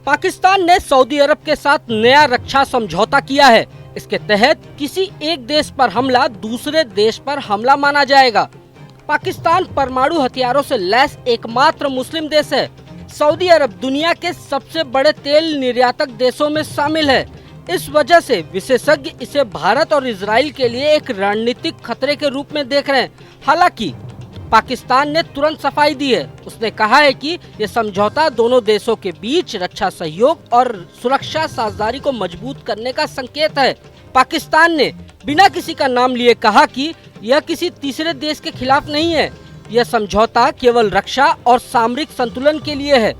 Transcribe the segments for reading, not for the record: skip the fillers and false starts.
पाकिस्तान ने सऊदी अरब के साथ नया रक्षा समझौता किया है। इसके तहत किसी एक देश पर हमला दूसरे देश पर हमला माना जाएगा। पाकिस्तान परमाणु हथियारों से लैस एकमात्र मुस्लिम देश है। सऊदी अरब दुनिया के सबसे बड़े तेल निर्यातक देशों में शामिल है। इस वजह से विशेषज्ञ इसे भारत और इजराइल के लिए एक रणनीतिक खतरे के रूप में देख रहे हैं। हालांकि पाकिस्तान ने तुरंत सफाई दी है। उसने कहा है कि यह समझौता दोनों देशों के बीच रक्षा सहयोग और सुरक्षा साझेदारी को मजबूत करने का संकेत है। पाकिस्तान ने बिना किसी का नाम लिए कहा कि यह किसी तीसरे देश के खिलाफ नहीं है। यह समझौता केवल रक्षा और सामरिक संतुलन के लिए है।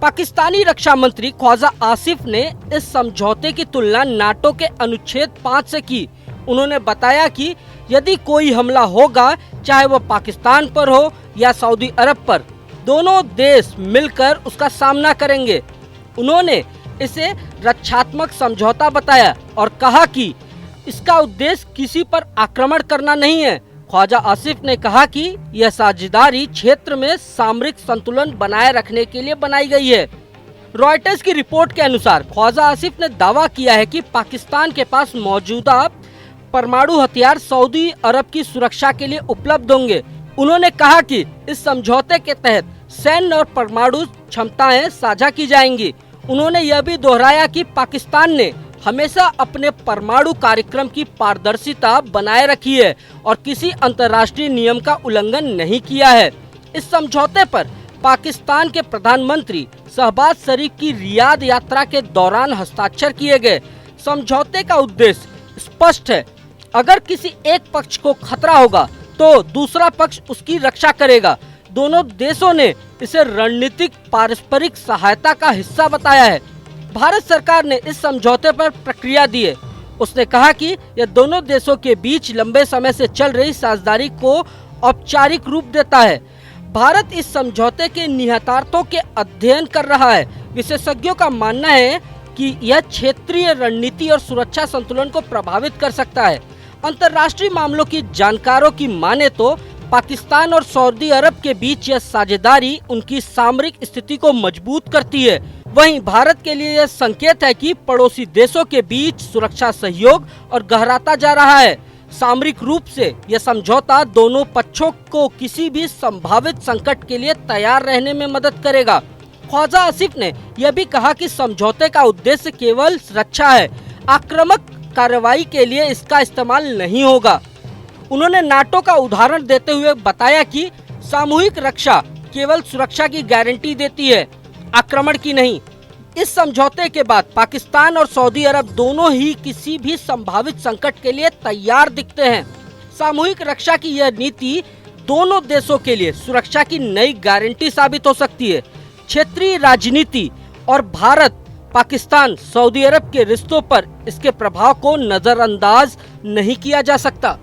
पाकिस्तानी रक्षा मंत्री ख्वाजा आसिफ ने इस समझौते की तुलना नाटो के अनुच्छेद 5 से की। उन्होंने बताया कि यदि कोई हमला होगा, चाहे वो पाकिस्तान पर हो या सऊदी अरब पर, दोनों देश मिलकर उसका सामना करेंगे। उन्होंने इसे रक्षात्मक समझौता बताया और कहा कि इसका उद्देश्य किसी पर आक्रमण करना नहीं है। ख्वाजा आसिफ ने कहा कि यह साझेदारी क्षेत्र में सामरिक संतुलन बनाए रखने के लिए बनाई गई है। रॉयटर्स की रिपोर्ट के अनुसार ख्वाजा आसिफ ने दावा किया है कि पाकिस्तान के पास मौजूदा परमाणु हथियार सऊदी अरब की सुरक्षा के लिए उपलब्ध होंगे। उन्होंने कहा कि इस समझौते के तहत सैन्य और परमाणु क्षमताएं साझा की जाएंगी। उन्होंने यह भी दोहराया कि पाकिस्तान ने हमेशा अपने परमाणु कार्यक्रम की पारदर्शिता बनाए रखी है और किसी अंतर्राष्ट्रीय नियम का उल्लंघन नहीं किया है। इस समझौते पर पाकिस्तान के प्रधानमंत्री शहबाज शरीफ की रियाद यात्रा के दौरान हस्ताक्षर किए गए। समझौते का उद्देश्य स्पष्ट है। अगर किसी एक पक्ष को खतरा होगा तो दूसरा पक्ष उसकी रक्षा करेगा। दोनों देशों ने इसे रणनीतिक पारस्परिक सहायता का हिस्सा बताया है। भारत सरकार ने इस समझौते पर प्रतिक्रिया दी है। उसने कहा कि यह दोनों देशों के बीच लंबे समय से चल रही साझेदारी को औपचारिक रूप देता है। भारत इस समझौते के निहितार्थों के अध्ययन कर रहा है। विशेषज्ञों का मानना है कि यह क्षेत्रीय रणनीति और सुरक्षा संतुलन को प्रभावित कर सकता है। अंतर्राष्ट्रीय मामलों की जानकारों की माने तो पाकिस्तान और सऊदी अरब के बीच यह साझेदारी उनकी सामरिक स्थिति को मजबूत करती है। वहीं भारत के लिए यह संकेत है कि पड़ोसी देशों के बीच सुरक्षा सहयोग और गहराता जा रहा है। सामरिक रूप से यह समझौता दोनों पक्षों को किसी भी संभावित संकट के लिए तैयार रहने में मदद करेगा। ख्वाजा आसिफ ने यह भी कहा कि समझौते का उद्देश्य केवल रक्षा है, आक्रामक कार्रवाई के लिए इसका इस्तेमाल नहीं होगा। उन्होंने नाटो का उदाहरण देते हुए बताया कि सामूहिक रक्षा केवल सुरक्षा की गारंटी देती है, आक्रमण की नहीं। इस समझौते के बाद पाकिस्तान और सऊदी अरब दोनों ही किसी भी संभावित संकट के लिए तैयार दिखते हैं। सामूहिक रक्षा की यह नीति दोनों देशों के लिए सुरक्षा की नई गारंटी साबित हो सकती है। क्षेत्रीय राजनीति और भारत पाकिस्तान सऊदी अरब के रिश्तों पर इसके प्रभाव को नजरअंदाज नहीं किया जा सकता।